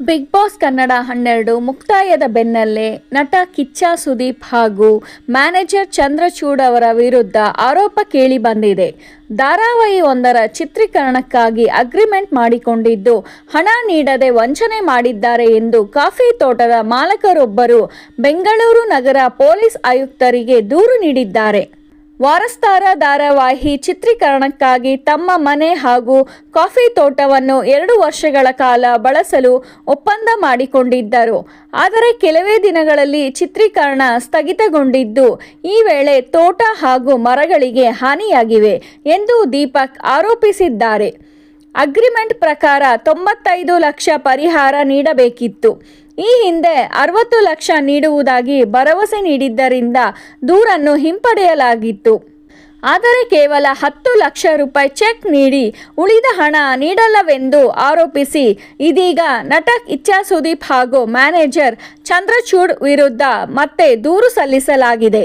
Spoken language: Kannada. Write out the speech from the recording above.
ಬಿಗ್ ಬಾಸ್ ಕನ್ನಡ 12 ಮುಕ್ತಾಯದ ಬೆನ್ನಲ್ಲೇ ನಟ ಕಿಚ್ಚ ಸುದೀಪ್ ಹಾಗೂ ಮ್ಯಾನೇಜರ್ ಚಂದ್ರಚೂಡ್ ಅವರ ವಿರುದ್ಧ ಆರೋಪ ಕೇಳಿ ಬಂದಿದೆ. ಧಾರಾವಾಹಿ ಒಂದರ ಚಿತ್ರೀಕರಣಕ್ಕಾಗಿ ಅಗ್ರಿಮೆಂಟ್ ಮಾಡಿಕೊಂಡಿದ್ದು ಹಣ ನೀಡದೆ ವಂಚನೆ ಮಾಡಿದ್ದಾರೆ ಎಂದು ಕಾಫಿ ತೋಟದ ಮಾಲಕರೊಬ್ಬರು ಬೆಂಗಳೂರು ನಗರ ಪೊಲೀಸ್ ಆಯುಕ್ತರಿಗೆ ದೂರು ನೀಡಿದ್ದಾರೆ. ವಾರಸ್ದಾರ ಧಾರಾವಾಹಿ ಚಿತ್ರೀಕರಣಕ್ಕಾಗಿ ತಮ್ಮ ಮನೆ ಹಾಗೂ ಕಾಫಿ ತೋಟವನ್ನು 2 ವರ್ಷಗಳ ಕಾಲ ಬಳಸಲು ಒಪ್ಪಂದ ಮಾಡಿಕೊಂಡಿದ್ದರು. ಆದರೆ ಕೆಲವೇ ದಿನಗಳಲ್ಲಿ ಚಿತ್ರೀಕರಣ ಸ್ಥಗಿತಗೊಂಡಿದ್ದು, ಈ ವೇಳೆ ತೋಟ ಹಾಗೂ ಮರಗಳಿಗೆ ಹಾನಿಯಾಗಿವೆ ಎಂದು ದೀಪಕ್ ಆರೋಪಿಸಿದ್ದಾರೆ. ಅಗ್ರಿಮೆಂಟ್ ಪ್ರಕಾರ 95 ಲಕ್ಷ ಪರಿಹಾರ ನೀಡಬೇಕಿತ್ತು. ಈ ಹಿಂದೆ 60 ಲಕ್ಷ ನೀಡುವುದಾಗಿ ಭರವಸೆ ನೀಡಿದ್ದರಿಂದ ದೂರನ್ನು ಹಿಂಪಡೆಯಲಾಗಿತ್ತು. ಆದರೆ ಕೇವಲ 10 ಲಕ್ಷ ರೂಪಾಯಿ ಚೆಕ್ ನೀಡಿ ಉಳಿದ ಹಣ ನೀಡಲ್ಲವೆಂದು ಆರೋಪಿಸಿ ಇದೀಗ ನಟ ಕಿಚ್ಚ ಸುದೀಪ್ ಹಾಗೂ ಮ್ಯಾನೇಜರ್ ಚಂದ್ರಚೂಡ್ ವಿರುದ್ಧ ಮತ್ತೆ ದೂರು ಸಲ್ಲಿಸಲಾಗಿದೆ.